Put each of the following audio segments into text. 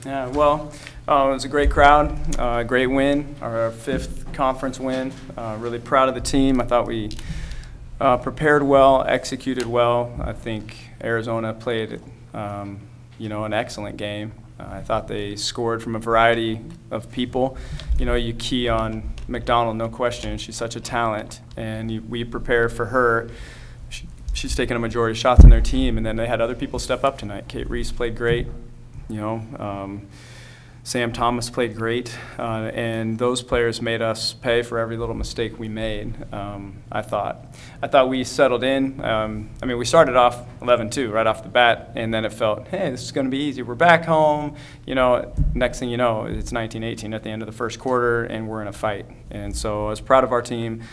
Yeah, well, it was a great crowd, great win, our fifth conference win. Really proud of the team. I thought we prepared well, executed well. I think Arizona played, an excellent game. I thought they scored from a variety of people. You key on McDonald, no question. She's such a talent, and we prepare for her. She's taken a majority of shots on their team, and then they had other people step up tonight. Kate Reese played great. Sam Thomas played great, and those players made us pay for every little mistake we made. I thought we settled in. We started off 11-2 right off the bat, and then it felt, hey, this is going to be easy. We're back home. Next thing you know, it's 19-18 at the end of the first quarter, and we're in a fight. And so I was proud of our team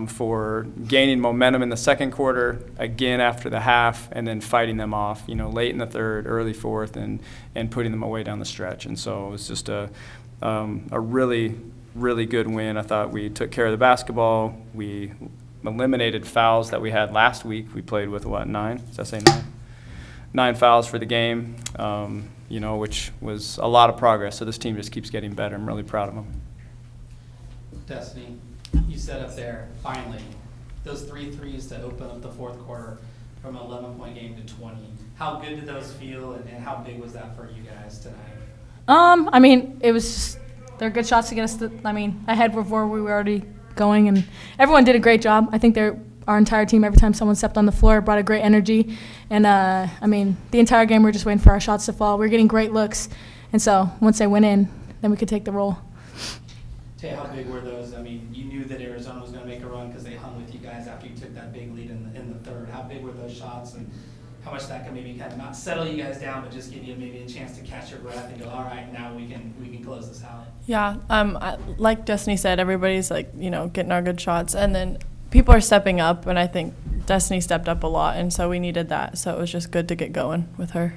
for gaining momentum in the second quarter, again after the half, and then fighting them off, late in the third, early fourth, and putting them away down the stretch. And so it was just a really, really good win. I thought we took care of the basketball. We eliminated fouls that we had last week. We played with, 9? Does that say 9? 9 fouls for the game, which was a lot of progress. So this team just keeps getting better. I'm really proud of them. Destiny, you set up there, finally, those 3 threes to open up the fourth quarter from an 11-point game to 20. How good did those feel, and how big was that for you guys tonight? It was just, they're good shots to get us ahead before we were already going, and everyone did a great job. I think our entire team, every time someone stepped on the floor, brought a great energy, and the entire game we were just waiting for our shots to fall. We were getting great looks, and so once they went in, then we could take the roll. Tay, how big were those? You knew that Arizona was going to make a run because they hung with you guys after you took that big lead in the third. How big were those shots, and how much that can maybe kind of not settle you guys down, but just give you maybe a chance to catch your breath and go, all right, now we can close this out? Yeah, like Destiny said, everybody's getting our good shots, and then people are stepping up, and I think Destiny stepped up a lot, and so we needed that. So it was just good to get going with her.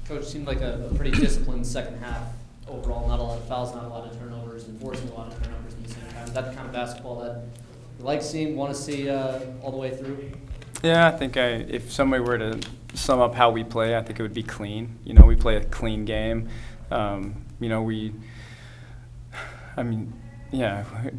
Coach, seemed like a pretty disciplined second half. Overall, not a lot of fouls, not a lot of turnovers, and forcing a lot of turnovers at the same time. Is that the kind of basketball that you like seeing, want to see all the way through? Yeah, I think if somebody were to sum up how we play, I think it would be clean. We play a clean game.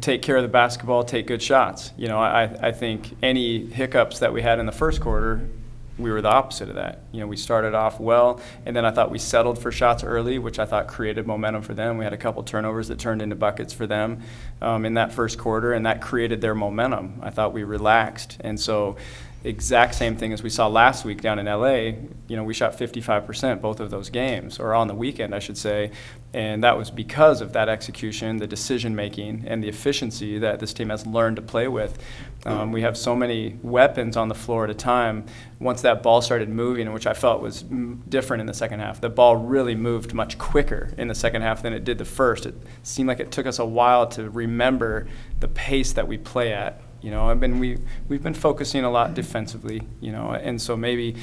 Take care of the basketball, take good shots. I think any hiccups that we had in the first quarter, we were the opposite of that. We started off well, and then I thought we settled for shots early, which I thought created momentum for them. We had a couple turnovers that turned into buckets for them in that first quarter, and that created their momentum. I thought we relaxed, and so exact same thing as we saw last week down in LA. We shot 55% both of those games, or on the weekend, I should say, and that was because of that execution, the decision making, and the efficiency that this team has learned to play with. We have so many weapons on the floor at a time. Once that ball started moving, which I felt was different in the second half, the ball really moved much quicker in the second half than it did the first. It seemed like it took us a while to remember the pace that we play at. We've been focusing a lot defensively, and so maybe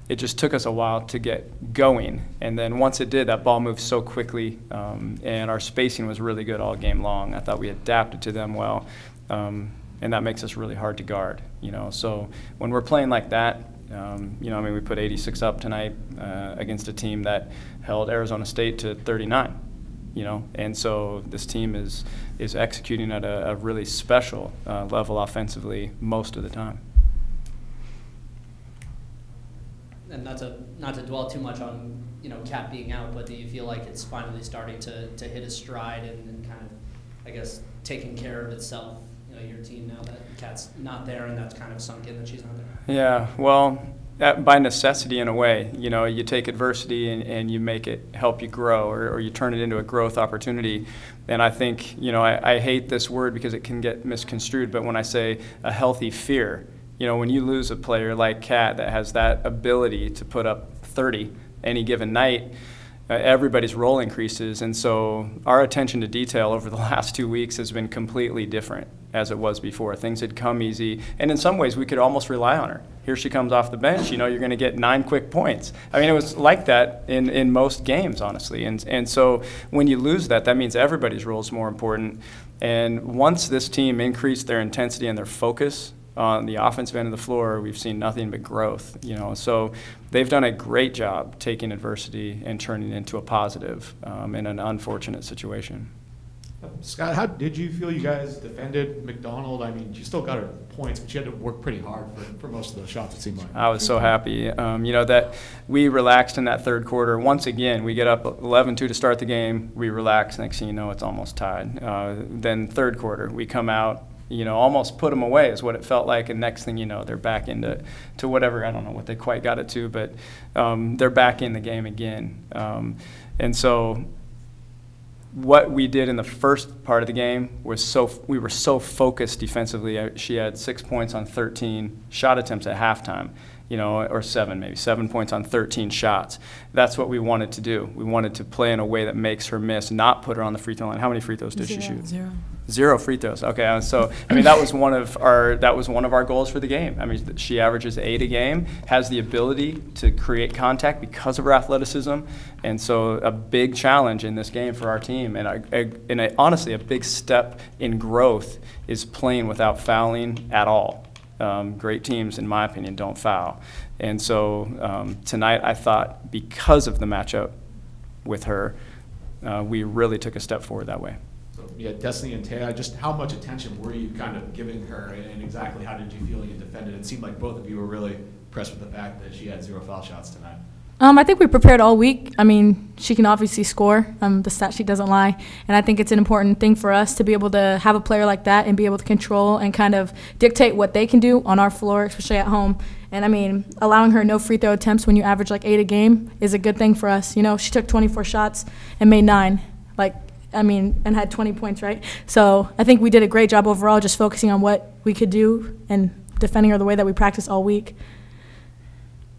it just took us a while to get going. And then once it did, that ball moved so quickly, and our spacing was really good all game long. I thought we adapted to them well, and that makes us really hard to guard. So when we're playing like that, we put 86 up tonight against a team that held Arizona State to 39. And so this team is executing at a really special level offensively most of the time. And not to dwell too much on Kat being out, but do you feel like it's finally starting to hit a stride and kind of, I guess, taking care of itself? Your team now that Kat's not there, and that's kind of sunk in that she's not there. Yeah, well, by necessity in a way. You take adversity and you make it help you grow, or you turn it into a growth opportunity. And I think, I hate this word because it can get misconstrued, but when I say a healthy fear, when you lose a player like Kat that has that ability to put up 30 any given night, everybody's role increases. And so our attention to detail over the last 2 weeks has been completely different as it was before. Things had come easy, and in some ways we could almost rely on her. Here she comes off the bench, you're going to get 9 quick points. It was like that in most games, honestly. And so when you lose that means everybody's role is more important. And once this team increased their intensity and their focus on the offensive end of the floor, we've seen nothing but growth, you know. So they've done a great job taking adversity and turning it into a positive in an unfortunate situation. Scott, how did you feel you guys defended McDonald? I mean, you still got her points, but you had to work pretty hard for most of those shots, it seemed like. I was so happy, you know, that we relaxed in that third quarter. Once again, we get up 11-2 to start the game. We relax. Next thing you know, it's almost tied. Then third quarter, we come out, you know, almost put them away is what it felt like. And next thing you know, they're back into whatever, I don't know what they quite got it to, but they're back in the game again. And so what we did in the first part of the game was we were so focused defensively. She had 6 points on 13 shot attempts at halftime, you know, or 7 points on 13 shots. That's what we wanted to do. We wanted to play in a way that makes her miss, not put her on the free throw line. How many free throws did she shoot? Zero free throws. Okay, so I mean that was one of our goals for the game. I mean she averages 8 a game, has the ability to create contact because of her athleticism, and so a big challenge in this game for our team, and honestly a big step in growth is playing without fouling at all. Great teams, in my opinion, don't foul, and so tonight I thought because of the matchup with her, we really took a step forward that way. Yeah, Destiny and Taya, just how much attention were you kind of giving her, and exactly how did you feel you defended? It seemed like both of you were really impressed with the fact that she had 0 foul shots tonight. I think we prepared all week. I mean, she can obviously score. The stat sheet doesn't lie. And I think it's an important thing for us to be able to have a player like that and be able to control and kind of dictate what they can do on our floor, especially at home. And, I mean, allowing her no free throw attempts when you average like 8 a game is a good thing for us. You know, she took 24 shots and made 9. And had 20 points, right? So I think we did a great job overall just focusing on what we could do and defending her the way that we practiced all week.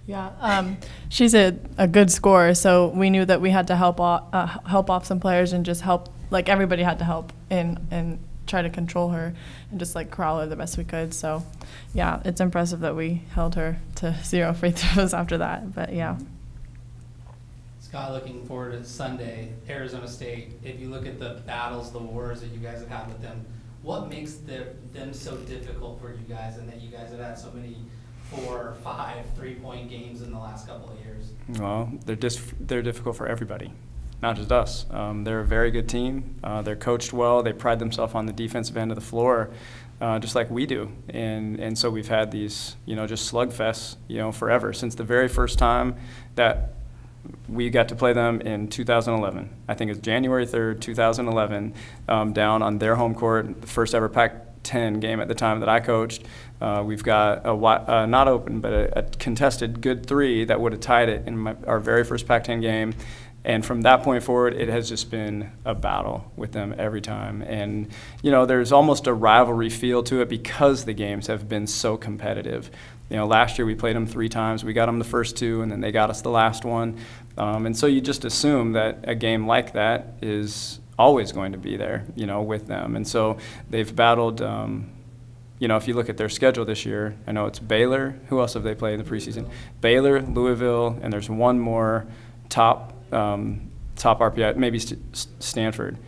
Yeah, she's a good scorer, so we knew that we had to help off some players and just help, like everybody had to help and try to control her and just like corral her the best we could. So yeah, it's impressive that we held her to 0 free throws after that, but yeah. Scott, looking forward to Sunday, Arizona State. If you look at the battles, the wars that you guys have had with them, what makes them so difficult for you guys, and that you guys have had so many 4 or 5 3-point games in the last couple of years? Well, they're difficult for everybody, not just us. They're a very good team. They're coached well. They pride themselves on the defensive end of the floor, just like we do. And so we've had these, you know, just slugfests, you know, forever since the very first time that we got to play them in 2011. I think it's January 3rd, 2011, down on their home court, the first ever Pac-10 game at the time that I coached. We've got a not open, but a contested good 3 that would have tied it in our very first Pac-10 game. And from that point forward, it has just been a battle with them every time. And, you know, there's almost a rivalry feel to it because the games have been so competitive. You know, last year we played them 3 times. We got them the first 2, and then they got us the last one. And so you just assume that a game like that is always going to be there, you know, with them. And so they've battled, you know, if you look at their schedule this year, I know it's Baylor. Who else have they played in the preseason? Baylor, Louisville, and there's one more top RPI, maybe Stanford,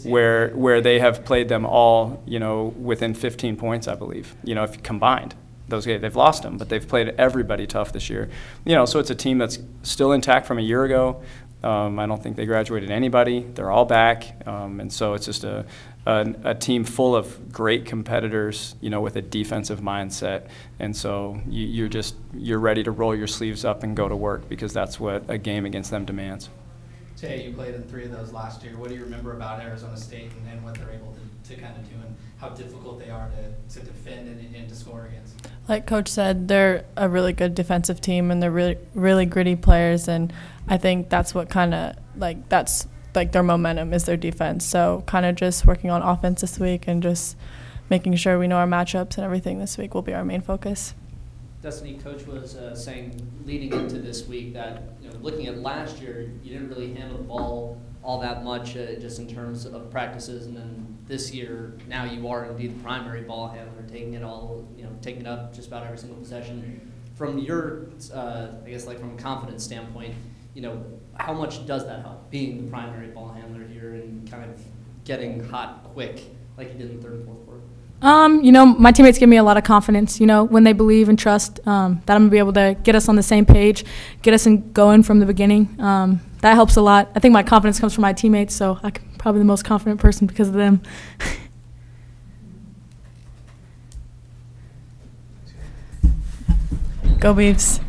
where they have played them all, you know, within 15 points, I believe, you know, if combined. Those guys, they've lost them, but they've played everybody tough this year. You know, so it's a team that's still intact from a year ago. I don't think they graduated anybody. They're all back, and so it's just a team full of great competitors, you know, with a defensive mindset. And so you're ready to roll your sleeves up and go to work because that's what a game against them demands. Tay, you played in 3 of those last year. What do you remember about Arizona State and what they're able to kind of do and how difficult they are to defend and to score against? Like Coach said, they're a really good defensive team and they're really, really gritty players, and I think that's what kind of that's their momentum is their defense. So kind of just working on offense this week and just making sure we know our matchups and everything this week will be our main focus. Destiny, Coach was saying leading into this week that, you know, looking at last year, you didn't really handle the ball all that much just in terms of practices, and then this year now you are indeed the primary ball handler, taking it all, you know, taking it up just about every single possession. From your, I guess, like from a confidence standpoint, you know, how much does that help being the primary ball handler here and kind of getting hot quick like you did in the 3rd and 4th quarter? You know, my teammates give me a lot of confidence, you know, when they believe and trust that I'm going to be able to get us on the same page, get us going from the beginning. That helps a lot. I think my confidence comes from my teammates, so I'm probably the most confident person because of them. Go Beavs.